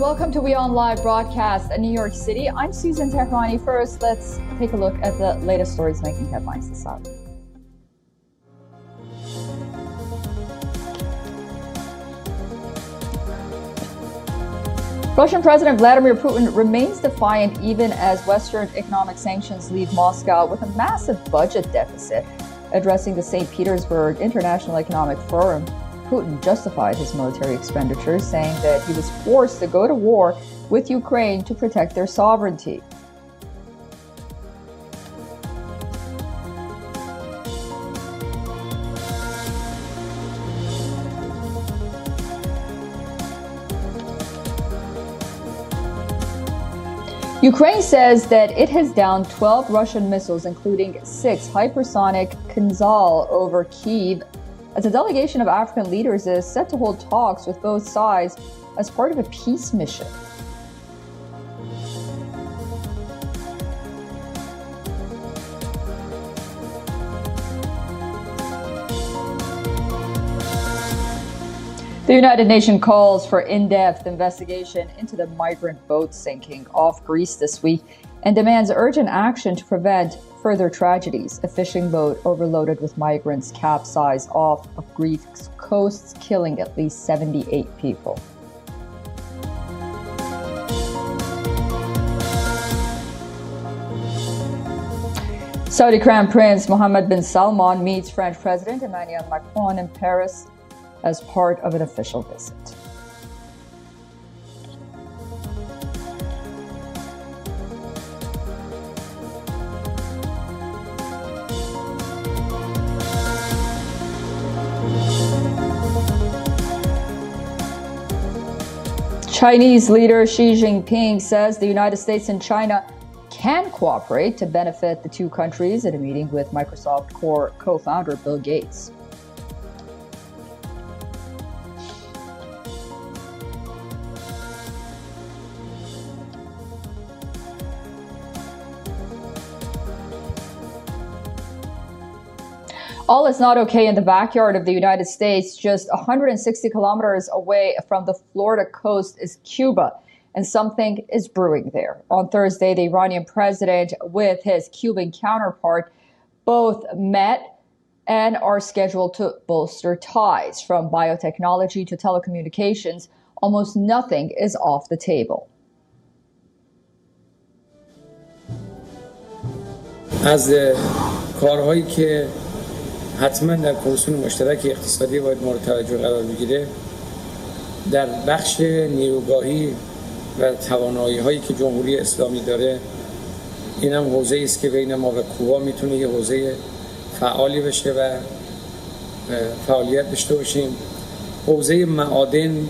welcome to WION Live broadcast in New York City. I'm Susan Tehrani. First, let's take a look at the latest stories making headlines this hour. Russian President Vladimir Putin remains defiant even as Western economic sanctions leave Moscow with a massive budget deficit. Addressing the St. Petersburg International Economic Forum, Putin justified his military expenditures, saying that he was forced to go to war with Ukraine to protect their sovereignty. Ukraine says that it has downed 12 Russian missiles, including 6 hypersonic Kinzhal over Kyiv, as a delegation of African leaders is set to hold talks with both sides as part of a peace mission. The United Nations calls for in-depth investigation into the migrant boat sinking off Greece this week and demands urgent action to prevent further tragedies. A fishing boat overloaded with migrants capsized off of Greece's coasts, killing at least 78 people. Saudi Crown Prince Mohammed bin Salman meets French President Emmanuel Macron in Paris as part of an official visit. Chinese leader Xi Jinping says the United States and China can cooperate to benefit the two countries in a meeting with Microsoft Core co-founder Bill Gates. All is not okay in the backyard of the United States. Just 160 kilometers away from the Florida coast is Cuba, and something is brewing there. On Thursday, the Iranian president with his Cuban counterpart both met and are scheduled to bolster ties. From biotechnology to telecommunications, almost nothing is off the table. از کارهایی که حتما در کمیسیون مشترک اقتصادی باید مورد توجه قرار بگیره، در بخش نیروگاهی و توانایی‌هایی که جمهوری اسلامی داره، این هم حوزه‌ای است که بین ما و کوبا میتونه یه حوزه فعالی بشه و فعالیت داشته باشیم. حوزه معادن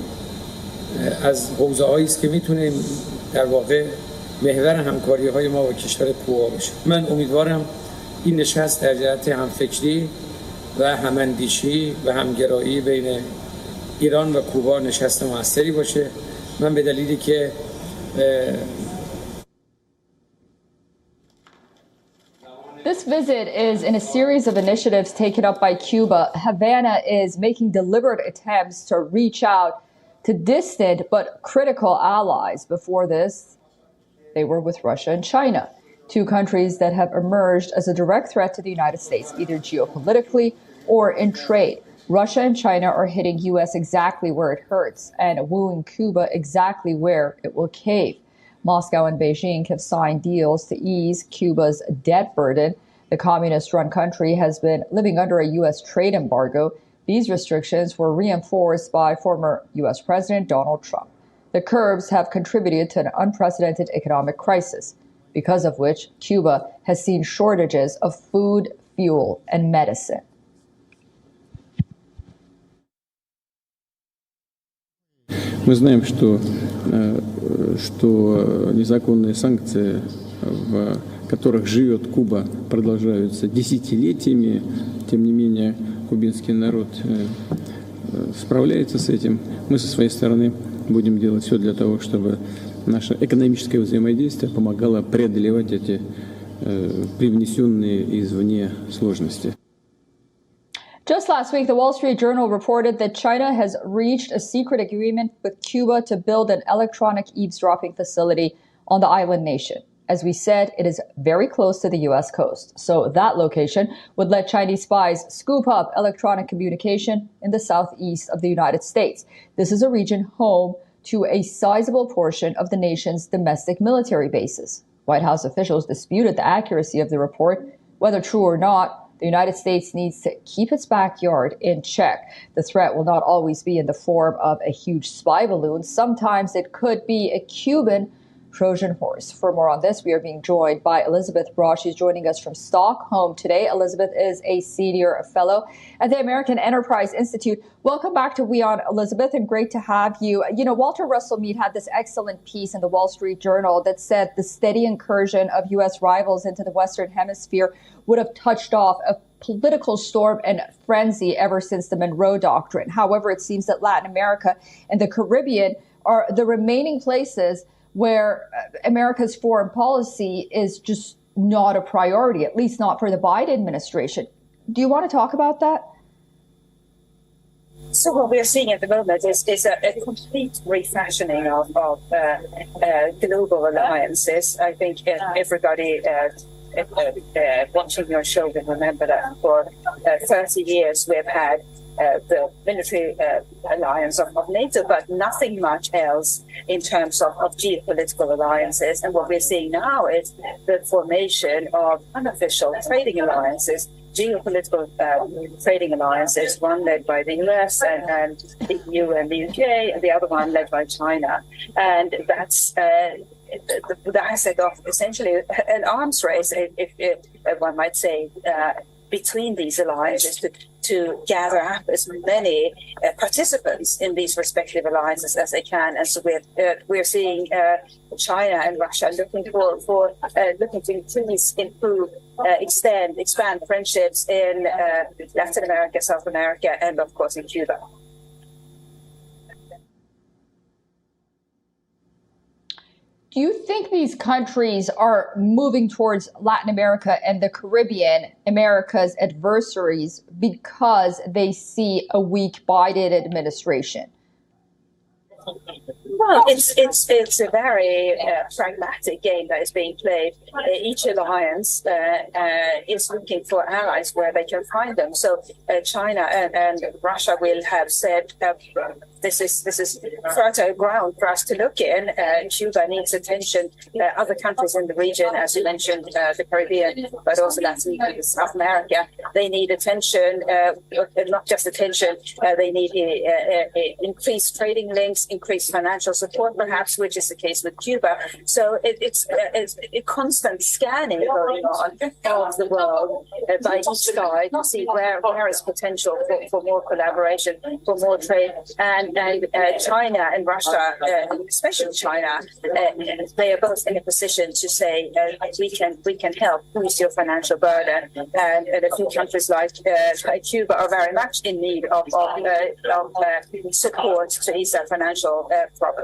از حوزه‌هایی است که میتونه در واقع محور همکاری‌های ما با کشور کوبا باشه. من امیدوارم این نشست در جهت همفکری و هماندیشی و همگرایی بین ایران و کوبا نشست موثری باشه. من به دلیلی که This visit is in a series of initiatives taken up by Cuba. Havana is making deliberate attempts to reach out to distant but critical allies. Before this, they were with Russia and China, two countries that have emerged as a direct threat to the United States, either geopolitically or in trade. Russia and China are hitting U.S. exactly where it hurts and wooing Cuba exactly where it will cave. Moscow and Beijing have signed deals to ease Cuba's debt burden. The communist-run country has been living under a U.S. trade embargo. These restrictions were reinforced by former U.S. President Donald Trump. The curbs have contributed to an unprecedented economic crisis, because of which Cuba has seen shortages of food, fuel, and medicine. Мы знаем, что незаконные санкции, в которых живет Куба, продолжаются десятилетиями. Тем не менее, кубинский народ справляется с этим. Мы со своей стороны будем делать все для того, чтобы наше экономическое взаимодействие помогало преодолевать эти привнесенные извне сложности. Just last week, the Wall Street Journal reported that China has reached a secret agreement with Cuba to build an electronic eavesdropping facility on the island nation. As we said, it is very close to the U.S. coast. So that location would let Chinese spies scoop up electronic communication in the southeast of the United States. This is a region home to a sizable portion of the nation's domestic military bases. White House officials disputed the accuracy of the report. Whether true or not, the United States needs to keep its backyard in check. The threat will not always be in the form of a huge spy balloon. Sometimes it could be a Cuban Trojan horse. For more on this, we are being joined by Elizabeth Braw. She's joining us from Stockholm today. Elizabeth is a senior fellow at the American Enterprise Institute. Welcome back to WION, Elizabeth, and great to have you. You know, Walter Russell Mead had this excellent piece in the Wall Street Journal that said the steady incursion of U.S. rivals into the Western Hemisphere would have touched off a political storm and frenzy ever since the Monroe Doctrine. However, it seems that Latin America and the Caribbean are the remaining places where America's foreign policy is just not a priority, at least not for the Biden administration. Do you want to talk about that? So what we're seeing at the moment is a complete refashioning of global alliances. I think everybody watching your show will remember that for 30 years we've had the military alliance of NATO, but nothing much else in terms of geopolitical alliances. And what we're seeing now is the formation of unofficial trading alliances, geopolitical trading alliances, one led by the US and the EU and the UK, and the other one led by China. And that's the asset of essentially an arms race, if one might say, between these alliances to gather up as many participants in these respective alliances as they can. And so we're seeing China and Russia looking to increase, improve, expand friendships in Latin America, South America, and of course in Cuba. Do you think these countries are moving towards Latin America and the Caribbean, America's adversaries, because they see a weak Biden administration? Well, it's a very pragmatic game that is being played. Each alliance is looking for allies where they can find them. So China and Russia will have said this is fertile ground for us to look in. Cuba needs attention. Other countries in the region, as you mentioned, the Caribbean, but also Latin America, South America, they need attention. Not just attention. They need increased trading links, increased financial support, perhaps, which is the case with Cuba. So it's a constant scanning going on of the world by each side to see where is potential for more collaboration, for more trade. And China and Russia, especially China, they are both in a position to say we can help boost your financial burden. And a few countries like Cuba are very much in need of support to ease their financial problems.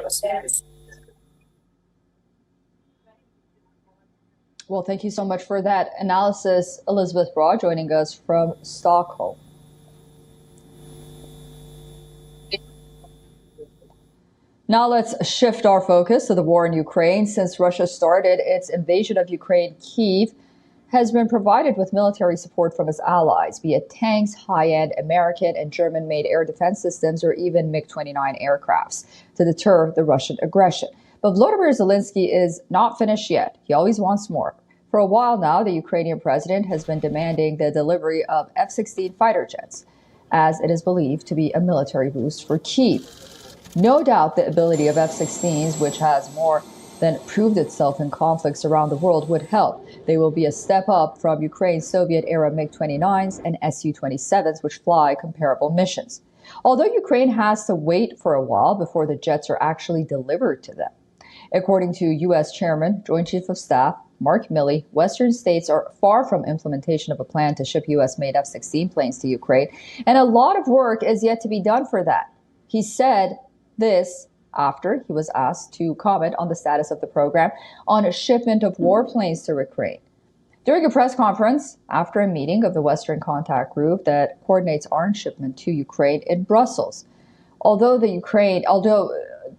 Well, thank you so much for that analysis, Elizabeth Braw, joining us from Stockholm. Now let's shift our focus to the war in Ukraine. Since Russia started its invasion of Ukraine, Kyiv has been provided with military support from its allies, be it tanks, high-end American and German-made air defense systems, or even MiG-29 aircrafts to deter the Russian aggression. But Volodymyr Zelensky is not finished yet. He always wants more. For a while now, the Ukrainian president has been demanding the delivery of F-16 fighter jets, as it is believed to be a military boost for Kyiv. No doubt the ability of F-16s, which has more than proved itself in conflicts around the world, would help. They will be a step up from Ukraine's Soviet-era MiG-29s and Su-27s, which fly comparable missions. Although Ukraine has to wait for a while before the jets are actually delivered to them. According to U.S. Chairman, Joint Chief of Staff Mark Milley, Western states are far from implementation of a plan to ship U.S.-made F-16 planes to Ukraine, and a lot of work is yet to be done for that. He said this after he was asked to comment on the status of the program on a shipment of warplanes to Ukraine. During a press conference after a meeting of the Western Contact Group that coordinates arms shipment to Ukraine in Brussels. Although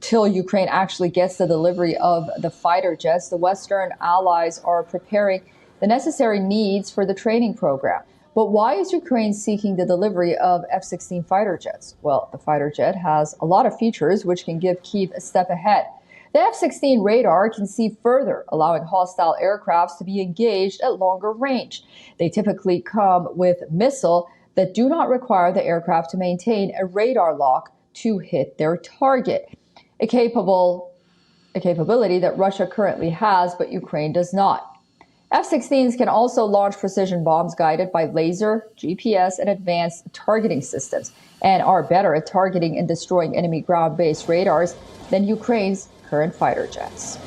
till Ukraine actually gets the delivery of the fighter jets, the Western allies are preparing the necessary needs for the training program. But why is Ukraine seeking the delivery of F-16 fighter jets? Well, the fighter jet has a lot of features which can give Kyiv a step ahead. The F-16 radar can see further, allowing hostile aircrafts to be engaged at longer range. They typically come with missiles that do not require the aircraft to maintain a radar lock to hit their target, a capability that Russia currently has, but Ukraine does not. F-16s can also launch precision bombs guided by laser, GPS, and advanced targeting systems, and are better at targeting and destroying enemy ground-based radars than Ukraine's current fighter jets.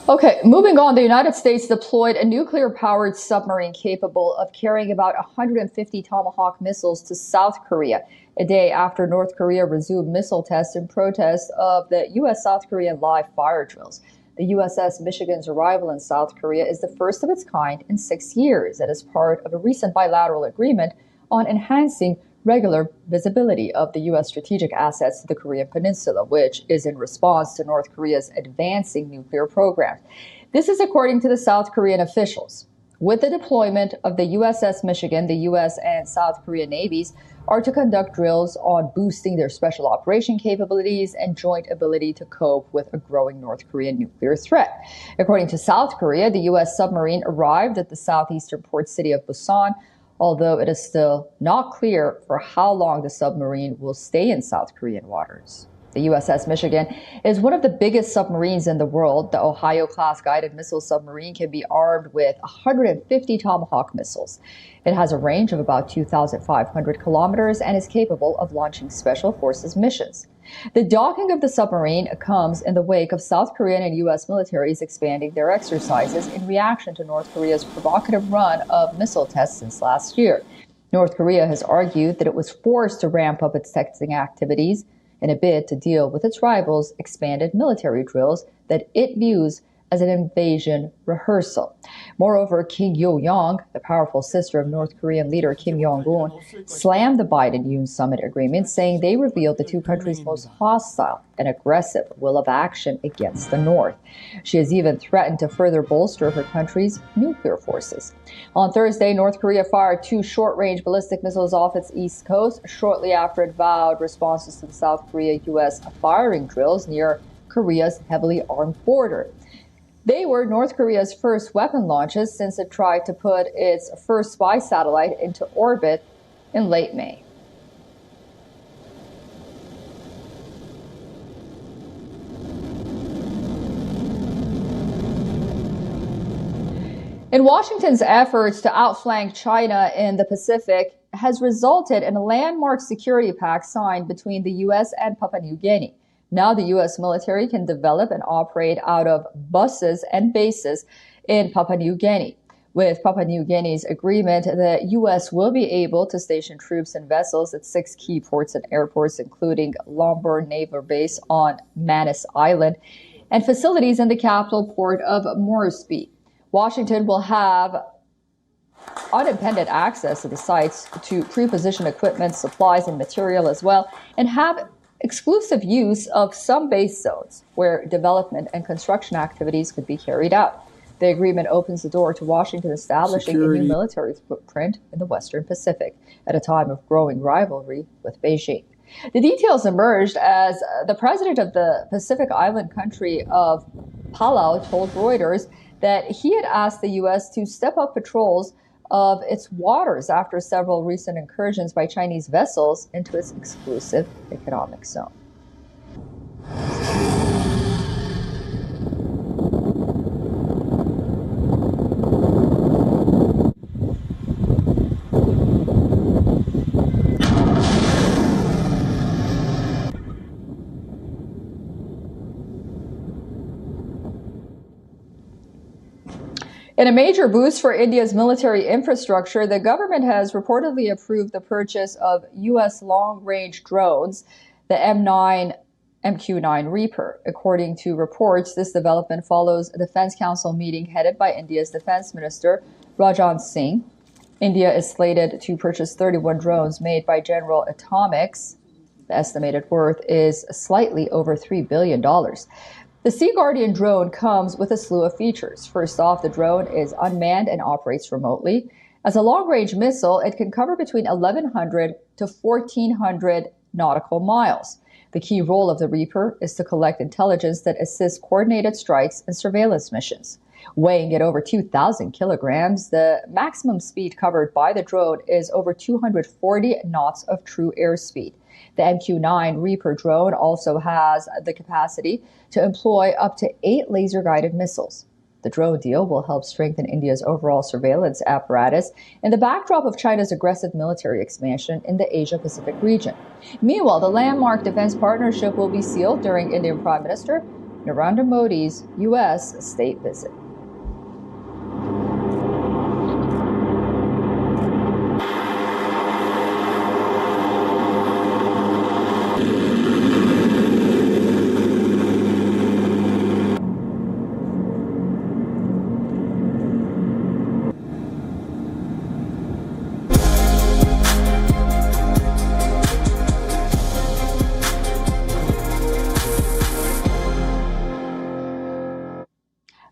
Okay, moving on, the United States deployed a nuclear-powered submarine capable of carrying about 150 Tomahawk missiles to South Korea, a day after North Korea resumed missile tests in protest of the U.S.-South Korean live fire drills. The USS Michigan's arrival in South Korea is the first of its kind in 6 years and is part of a recent bilateral agreement on enhancing regular visibility of the U.S. strategic assets to the Korean Peninsula, which is in response to North Korea's advancing nuclear program. This is according to the South Korean officials. With the deployment of the USS Michigan, the U.S. and South Korean navies are to conduct drills on boosting their special operation capabilities and joint ability to cope with a growing North Korean nuclear threat. According to South Korea, the U.S. submarine arrived at the southeastern port city of Busan, although it is still not clear for how long the submarine will stay in South Korean waters. The USS Michigan is one of the biggest submarines in the world. The Ohio-class guided missile submarine can be armed with 150 Tomahawk missiles. It has a range of about 2,500 kilometers and is capable of launching Special Forces missions. The docking of the submarine comes in the wake of South Korean and U.S. militaries expanding their exercises in reaction to North Korea's provocative run of missile tests since last year. North Korea has argued that it was forced to ramp up its testing activities in a bid to deal with its rivals' expanded military drills that it views as an invasion rehearsal. Moreover, Kim Yo-young, the powerful sister of North Korean leader Kim Jong-un, slammed the Biden-Yoon summit agreement, saying they revealed the two countries' most hostile and aggressive will of action against the North. She has even threatened to further bolster her country's nuclear forces. On Thursday, North Korea fired 2 short-range ballistic missiles off its east coast shortly after it vowed responses to the South Korea-U.S. firing drills near Korea's heavily armed border. They were North Korea's first weapon launches since it tried to put its first spy satellite into orbit in late May. In Washington's efforts to outflank China in the Pacific has resulted in a landmark security pact signed between the U.S. and Papua New Guinea. Now the U.S. military can develop and operate out of bases and bases in Papua New Guinea. With Papua New Guinea's agreement, the U.S. will be able to station troops and vessels at 6 key ports and airports, including Lombourn Naval Base on Manus Island and facilities in the capital port of Moresby. Washington will have unimpeded access to the sites to pre-position equipment, supplies, and material as well, and have exclusive use of some base zones where development and construction activities could be carried out. The agreement opens the door to Washington establishing a new military footprint in the Western Pacific at a time of growing rivalry with Beijing. The details emerged as the president of the Pacific Island country of Palau told Reuters that he had asked the U.S. to step up patrols of its waters after several recent incursions by Chinese vessels into its exclusive economic zone. In a major boost for India's military infrastructure, the government has reportedly approved the purchase of U.S. long-range drones, the MQ-9 Reaper. According to reports, this development follows a Defense Council meeting headed by India's Defense Minister, Rajnath Singh. India is slated to purchase 31 drones made by General Atomics. The estimated worth is slightly over $3 billion. The Sea Guardian drone comes with a slew of features. First off, the drone is unmanned and operates remotely. As a long-range missile, it can cover between 1,100 to 1,400 nautical miles. The key role of the Reaper is to collect intelligence that assists coordinated strikes and surveillance missions. Weighing at over 2,000 kilograms, the maximum speed covered by the drone is over 240 knots of true airspeed. The MQ-9 Reaper drone also has the capacity to employ up to 8 laser-guided missiles. The drone deal will help strengthen India's overall surveillance apparatus in the backdrop of China's aggressive military expansion in the Asia-Pacific region. Meanwhile, the landmark defense partnership will be sealed during Indian Prime Minister Narendra Modi's U.S. state visit.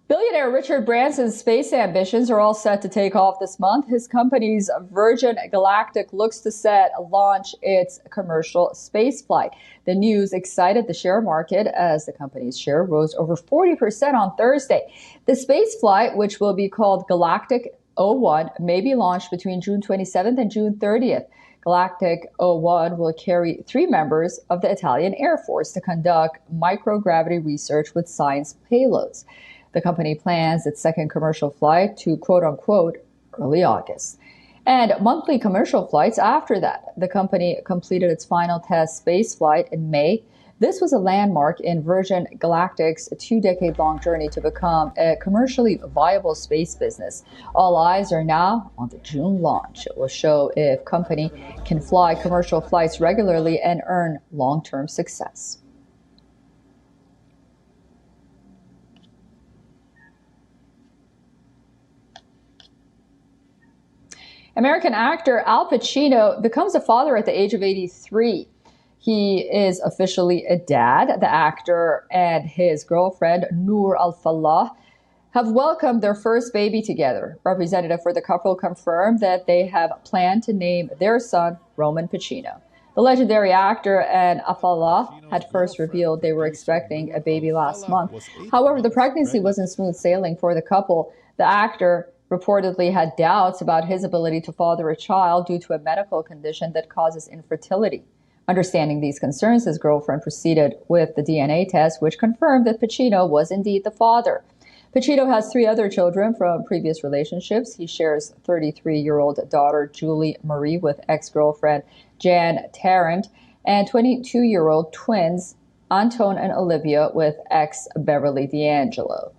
Billionaire Richard Branson's space ambitions are all set to take off this month. His company's Virgin Galactic looks to launch its commercial space flight. The news excited the share market as the company's share rose over 40% on Thursday. The space flight, which will be called Galactic 01, may be launched between June 27th and June 30th. Galactic 01 will carry 3 members of the Italian Air Force to conduct microgravity research with science payloads. The company plans its second commercial flight to quote-unquote early August, and monthly commercial flights after that. The company completed its final test space flight in May. This was a landmark in Virgin Galactic's 2-decade-long journey to become a commercially viable space business. All eyes are now on the June launch. It will show if company can fly commercial flights regularly and earn long-term success. American actor Al Pacino becomes a father at the age of 83. He is officially a dad. The actor and his girlfriend, Noor Al-Fallah, have welcomed their first baby together. Representative for the couple confirmed that they have planned to name their son Roman Pacino. The legendary actor and Al-Fallah had first revealed they were expecting a baby last month. However, the pregnancy wasn't smooth sailing for the couple. The actor reportedly had doubts about his ability to father a child due to a medical condition that causes infertility. Understanding these concerns, his girlfriend proceeded with the DNA test, which confirmed that Pacino was indeed the father. Pacino has 3 other children from previous relationships. He shares 33-year-old daughter Julie Marie with ex-girlfriend Jan Tarrant and 22-year-old twins Anton and Olivia with ex Beverly D'Angelo.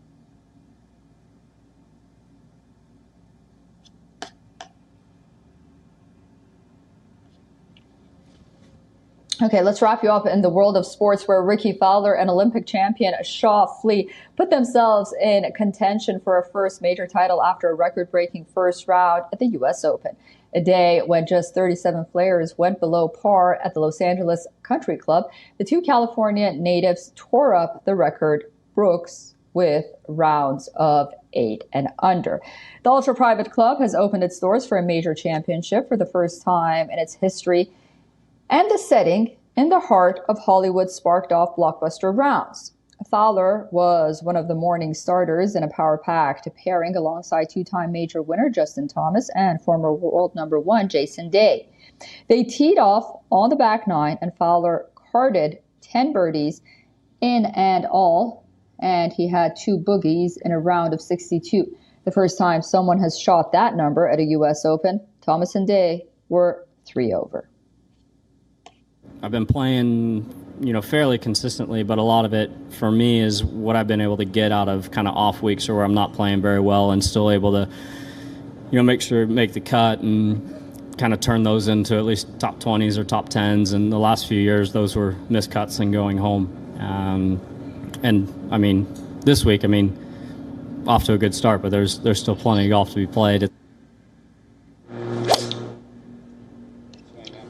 Okay, let's wrap you up in the world of sports, where Ricky Fowler and Olympic champion Shaw Fleet put themselves in contention for a first major title after a record-breaking first round at the U.S. Open. A day when just 37 players went below par at the Los Angeles Country Club, the 2 California natives tore up the record books with rounds of 8 and under. The ultra-private club has opened its doors for a major championship for the first time in its history, and the setting in the heart of Hollywood sparked off blockbuster rounds. Fowler was one of the morning starters in a power-packed pairing alongside 2-time major winner Justin Thomas and former world number 1 Jason Day. They teed off on the back 9, and Fowler carded 10 birdies in and all, and he had 2 boogies in a round of 62. The first time someone has shot that number at a U.S. Open. Thomas and Day were 3 over. I've been playing fairly consistently, but a lot of it for me is what I've been able to get out of kind of off weeks or where I'm not playing very well and still able to, make the cut and kind of turn those into at least top 20s or top 10s. And the last few years, those were missed cuts and going home. This week, off to a good start, but there's still plenty of golf to be played.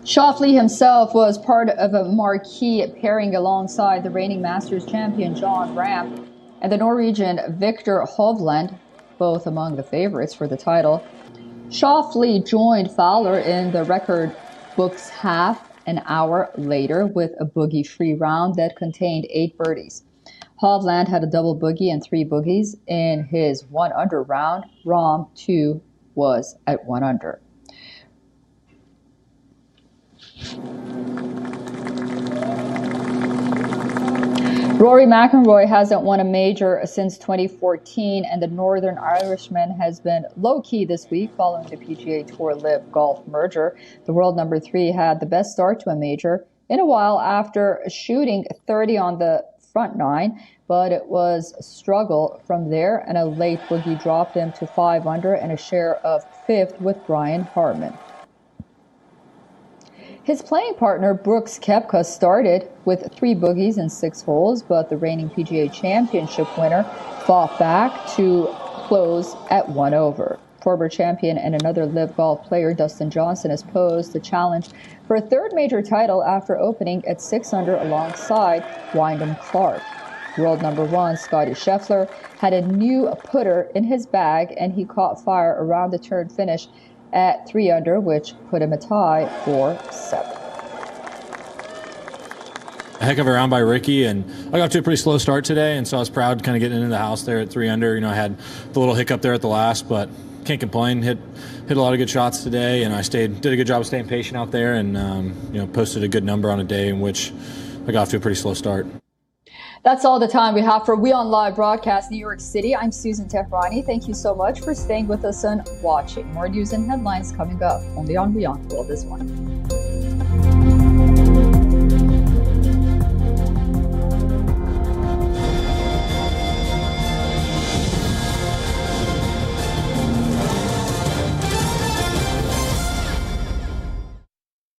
Schauffele himself was part of a marquee pairing alongside the reigning Masters champion Jon Rahm and the Norwegian Viktor Hovland, both among the favorites for the title. Schauffele joined Fowler in the record books half an hour later with a bogey-free round that contained 8 birdies. Hovland had a double bogey and 3 boogies in his 1 under round. Rahm, too, was at 1 under. Rory McIlroy hasn't won a major since 2014, and the Northern Irishman has been low-key this week following the PGA Tour LIV Golf merger. The world number 3 had the best start to a major in a while after shooting 30 on the front 9, but it was a struggle from there, and a late bogey dropped him to 5 under and a share of 5th with Brian Harman. His playing partner, Brooks Koepka, started with 3 boogies and 6 holes, but the reigning PGA Championship winner fought back to close at 1 over. Former champion and another LIV Golf player, Dustin Johnson, has posed the challenge for a 3rd major title after opening at 6 under alongside Wyndham Clark. World number 1, Scottie Scheffler, had a new putter in his bag, and he caught fire around the turn finish at 3 under, which put him a tie for 7th. A heck of a round by Ricky, and I got to a pretty slow start today, and so I was proud kind of getting into the house there at 3 under. I had the little hiccup there at the last, but can't complain. Hit a lot of good shots today, and I did a good job of staying patient out there, and posted a good number on a day in which I got off to a pretty slow start. That's all the time we have for WION Live Broadcast New York City. I'm Susan Tehrani. Thank you so much for staying with us and watching. More news and headlines coming up only on WION The World this morning.